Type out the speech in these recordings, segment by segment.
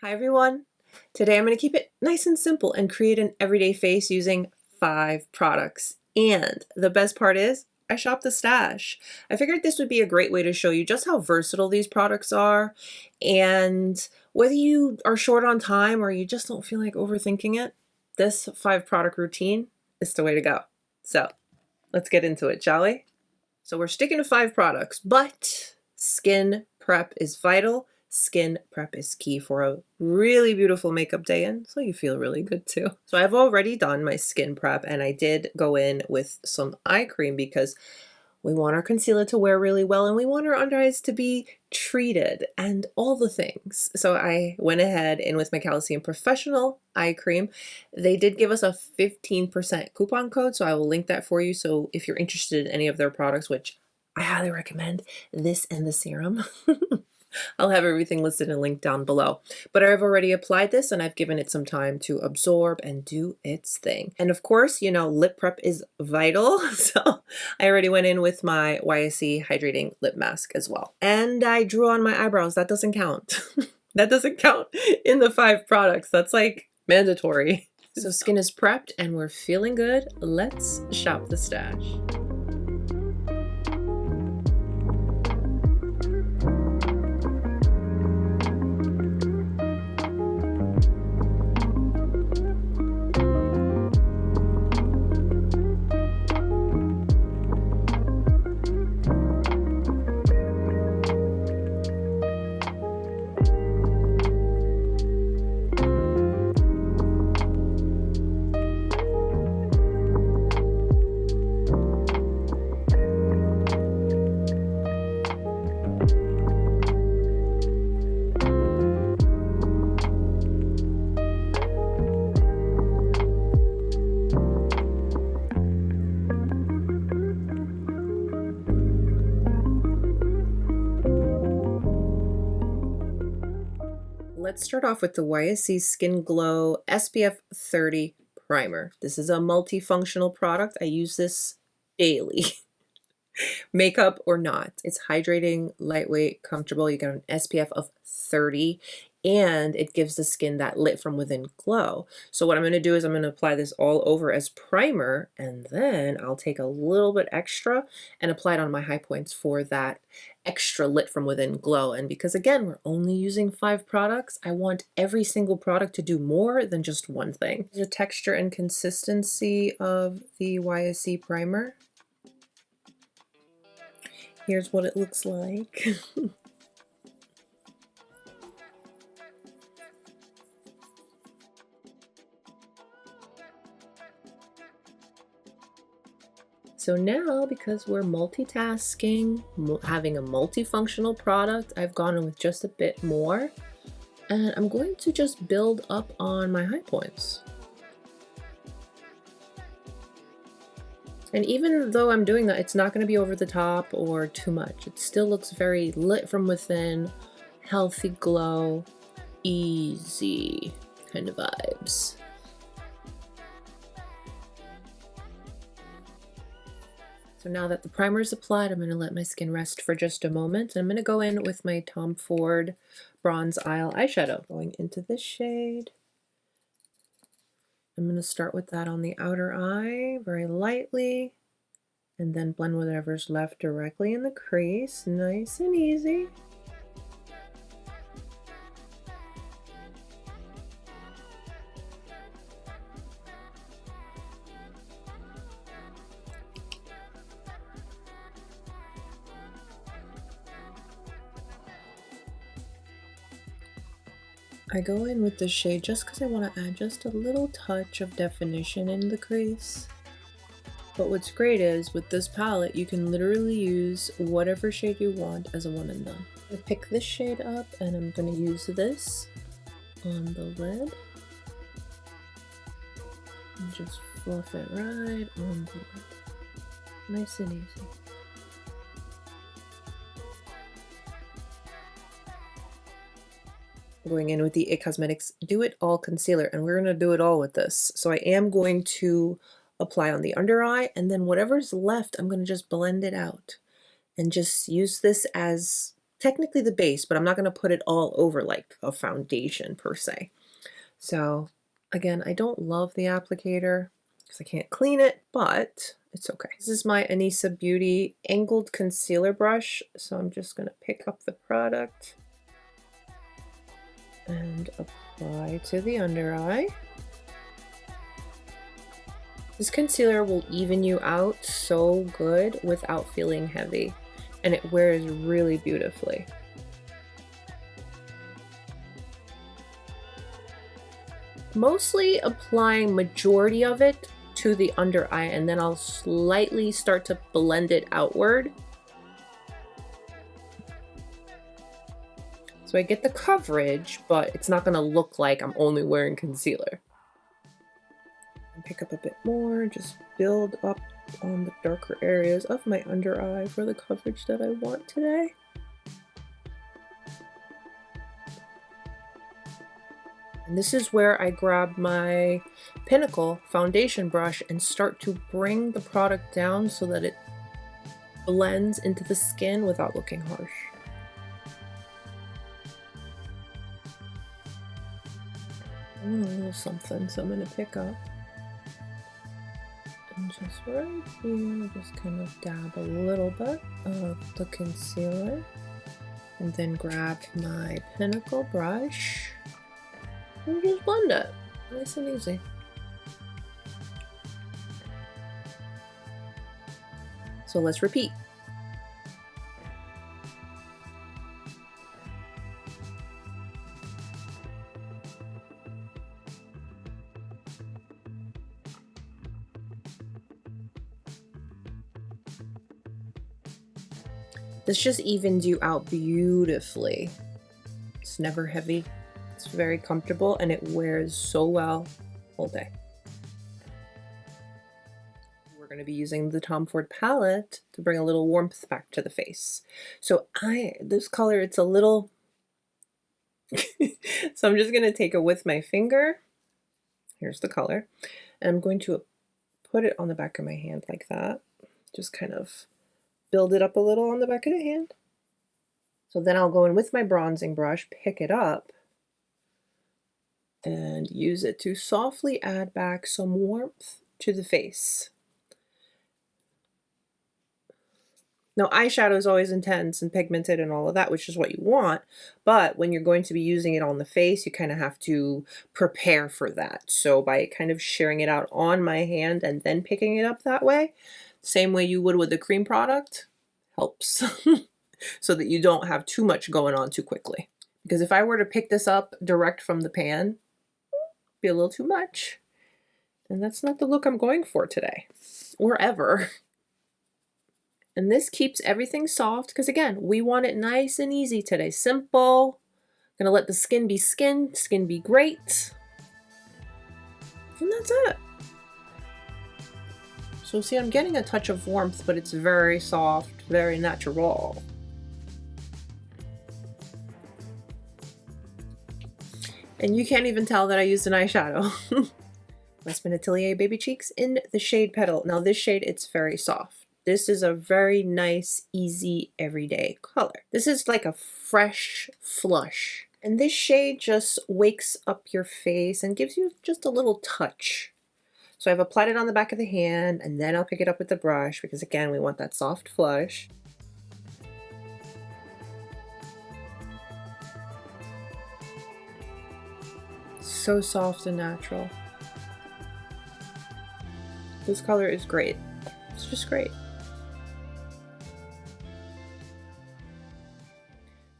Hi everyone! Today I'm going to keep it nice and simple and create an everyday face using 5 products. And the best part is, I shopped the stash. I figured this would be a great way to show you just how versatile these products are, and whether you are short on time or you just don't feel like overthinking it, this 5 product routine is the way to go. So let's get into it, shall we? So we're sticking to 5 products, but skin prep is vital. Skin prep is key for a really beautiful makeup day in, so you feel really good too. So I've already done my skin prep, and I did go in with some eye cream because we want our concealer to wear really well and we want our under eyes to be treated and all the things. So I went ahead and with my CALECIM Professional Eye Cream, they did give us a 15% coupon code, so I will link that for you. So if you're interested in any of their products, which I highly recommend, this and the serum, I'll have everything listed and linked down below. But I've already applied this and I've given it some time to absorb and do its thing. And of course, you know, lip prep is vital. So I already went in with my YSC Hydrating Lip Mask as well. And I drew on my eyebrows. That doesn't count. That doesn't count in the 5 products. That's like mandatory. So skin is prepped and we're feeling good. Let's shop the stash. Let's start off with the YSC Skin Glow SPF 30 Primer. This is a multifunctional product. I use this daily, makeup or not. It's hydrating, lightweight, comfortable. You get an SPF of 30 and it gives the skin that lit from within glow. So what I'm going to do is I'm going to apply this all over as primer, and then I'll take a little bit extra and apply it on my high points for that extra lit from within glow. And because again, we're only using 5 products, I want every single product to do more than just one thing. The texture and consistency of the YSC primer. Here's what it looks like. So now, because we're multitasking, having a multifunctional product, I've gone in with just a bit more, and I'm going to just build up on my high points. And even though I'm doing that, it's not going to be over the top or too much. It still looks very lit from within, healthy glow, easy kind of vibes. So now that the primer is applied, I'm going to let my skin rest for just a moment. I'm going to go in with my Tom Ford Bronze Isle eyeshadow. Going into this shade. I'm going to start with that on the outer eye very lightly, and then blend whatever's left directly in the crease, nice and easy. I go in with the shade just because I want to add just a little touch of definition in the crease. But what's great is with this palette, you can literally use whatever shade you want as a one and done. I pick this shade up and I'm going to use this on the lid. And just fluff it right on the lid. Nice and easy. Going in with the IT Cosmetics Do It All Concealer, and we're going to do it all with this. So I am going to apply on the under eye, and then whatever's left, I'm going to just blend it out and just use this as technically the base, but I'm not going to put it all over like a foundation per se. So again, I don't love the applicator because I can't clean it, but it's okay. This is my Anissa Beauty angled concealer brush. So I'm just going to pick up the product and apply to the under eye. This concealer will even you out so good without feeling heavy, and it wears really beautifully. Mostly applying majority of it to the under eye, and then I'll slightly start to blend it outward. So I get the coverage, but it's not gonna look like I'm only wearing concealer. Pick up a bit more, just build up on the darker areas of my under eye for the coverage that I want today. And this is where I grab my Pinnacle foundation brush and start to bring the product down so that it blends into the skin without looking harsh. I want a little something, so I'm going to pick up. And just right here, just kind of dab a little bit of the concealer. And then grab my Pinnacle brush and just blend it. Nice and easy. So let's repeat. This just evens you out beautifully. It's never heavy. It's very comfortable and it wears so well all day. We're going to be using the Tom Ford palette to bring a little warmth back to the face. So this color, it's a little, so I'm just going to take it with my finger. Here's the color. And I'm going to put it on the back of my hand like that. Just kind of build it up a little on the back of the hand. So then I'll go in with my bronzing brush, pick it up, and use it to softly add back some warmth to the face. Now, eyeshadow is always intense and pigmented and all of that, which is what you want, but when you're going to be using it on the face, you kind of have to prepare for that. So by kind of sharing it out on my hand and then picking it up that way, same way you would with a cream product, helps so that you don't have too much going on too quickly. Because if I were to pick this up direct from the pan, it'd be a little too much. And that's not the look I'm going for today or ever. And this keeps everything soft because again, we want it nice and easy today. Simple. Gonna let the skin be skin be great. And that's it. So see, I'm getting a touch of warmth, but it's very soft, very natural. And you can't even tell that I used an eyeshadow. Westman Atelier Baby Cheeks in the shade Petal. Now this shade, it's very soft. This is a very nice, easy, everyday color. This is like a fresh flush. And this shade just wakes up your face and gives you just a little touch. So I've applied it on the back of the hand, and then I'll pick it up with the brush because again, we want that soft flush. So soft and natural. This color is great. It's just great.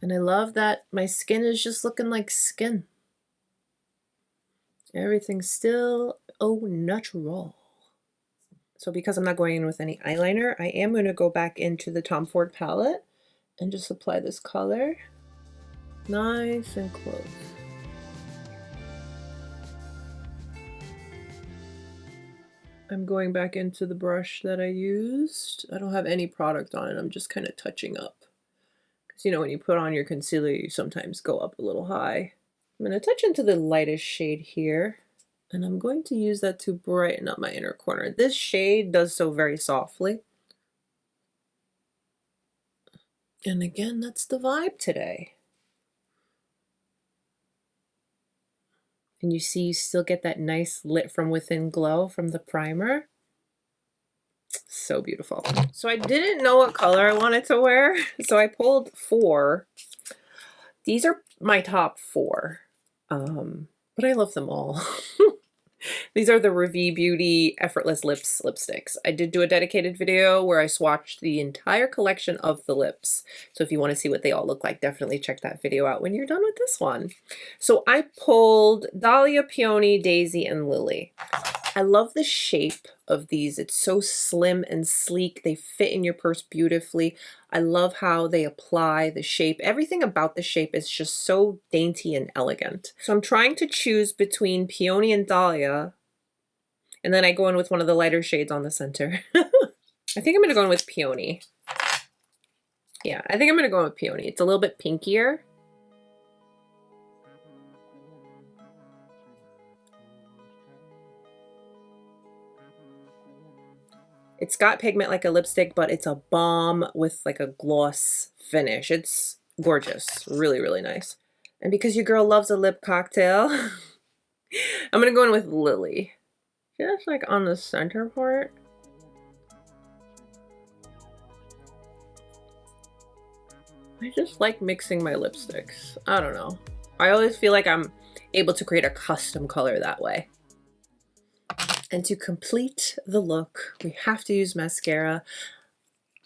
And I love that my skin is just looking like skin. Everything's still au natural. So because I'm not going in with any eyeliner, I am going to go back into the Tom Ford palette and just apply this color nice and close. I'm going back into the brush that I used. I don't have any product on it. I'm just kind of touching up. Because you know, when you put on your concealer, you sometimes go up a little high. I'm going to touch into the lightest shade here. And I'm going to use that to brighten up my inner corner. This shade does so very softly. And again, that's the vibe today. And you see, you still get that nice lit from within glow from the primer. So beautiful. So I didn't know what color I wanted to wear, so I pulled 4. These are my top 4, but I love them all. These are the Ravie Beauty Effortless Lips lipsticks. I did do a dedicated video where I swatched the entire collection of the lips. So if you want to see what they all look like, definitely check that video out when you're done with this one. So I pulled Dahlia, Peony, Daisy, and Lily. I love the shape of these. It's so slim and sleek. They fit in your purse beautifully. I love how they apply the shape. Everything about the shape is just so dainty and elegant. So I'm trying to choose between Peony and Dahlia, and then I go in with one of the lighter shades on the center. I think I'm going to go in with Peony. Yeah, I think I'm going to go in with Peony. It's a little bit pinkier. It's got pigment like a lipstick, but it's a balm with like a gloss finish. It's gorgeous. Really, really nice. And because your girl loves a lip cocktail, I'm going to go in with Lily. Just like on the center part. I just like mixing my lipsticks. I don't know. I always feel like I'm able to create a custom color that way. And to complete the look, we have to use mascara.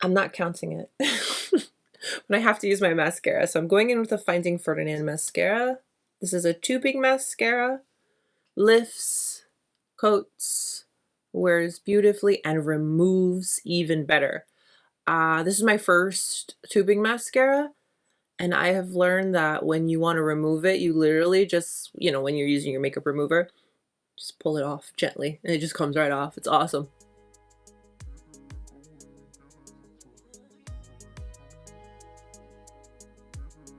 I'm not counting it, but I have to use my mascara. So I'm going in with the Finding Ferdinand mascara. This is a tubing mascara. Lifts, coats, wears beautifully, and removes even better. This is my first tubing mascara, and I have learned that when you want to remove it, you literally just, you know, when you're using your makeup remover, just pull it off gently and it just comes right off. It's awesome.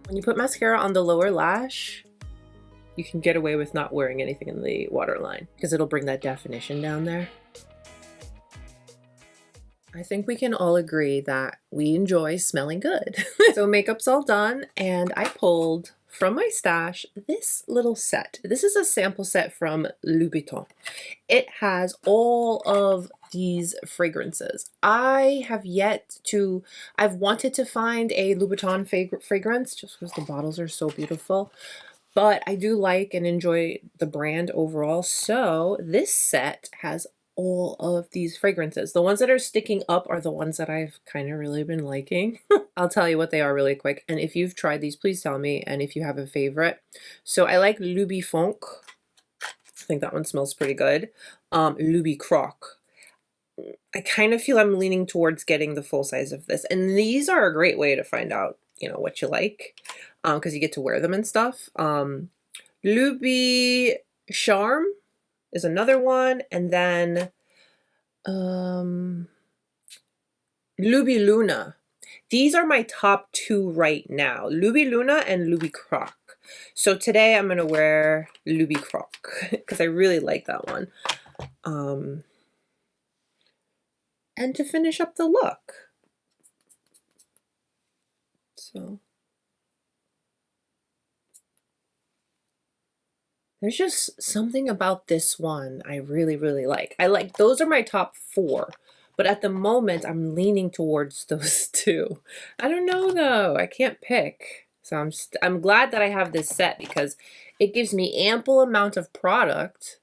When you put mascara on the lower lash, you can get away with not wearing anything in the waterline because it'll bring that definition down there. I think we can all agree that we enjoy smelling good. So makeup's all done, and I pulled from my stash this little set. This is a sample set from Louboutin. It has all of these fragrances. I've wanted to find a Louboutin fragrance just because the bottles are so beautiful. But I do like and enjoy the brand overall. So this set has all of these fragrances. The ones that are sticking up are the ones that I've kind of really been liking. I'll tell you what they are really quick. And if you've tried these, please tell me. And if you have a favorite. So I like Louboutin. I think that one smells pretty good. Loubiworld. I kind of feel I'm leaning towards getting the full size of this. And these are a great way to find out, you know, what you like. Because you get to wear them and stuff. Loubi Charm is another one, and then Loubiluna. These are my top 2 right now, Loubiluna and Loubiworld. So today I'm gonna wear Loubiworld because I really like that one. And to finish up the look. So there's just something about this one I really, really like. Those are my top 4, but at the moment I'm leaning towards those 2. I don't know though, I can't pick. So I'm glad that I have this set because it gives me ample amount of product.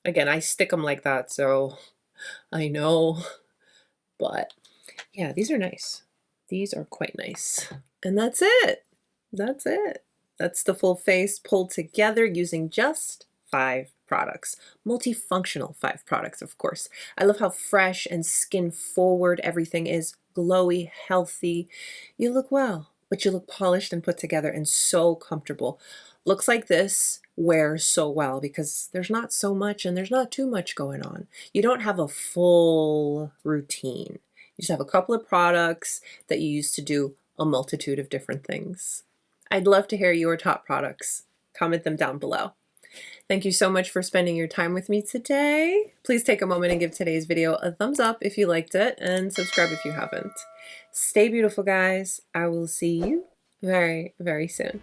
Again, I stick them like that, so I know, but yeah, these are nice. These are quite nice. And that's it. That's it. That's the full face pulled together using just 5 products. Multifunctional 5 products, of course. I love how fresh and skin forward everything is. Glowy, healthy. You look well, but you look polished and put together and so comfortable. Looks like this wears so well because there's not so much and there's not too much going on. You don't have a full routine. You just have a couple of products that you use to do a multitude of different things. I'd love to hear your top products. Comment them down below. Thank you so much for spending your time with me today. Please take a moment and give today's video a thumbs up if you liked it, and subscribe if you haven't. Stay beautiful, guys. I will see you very, very soon.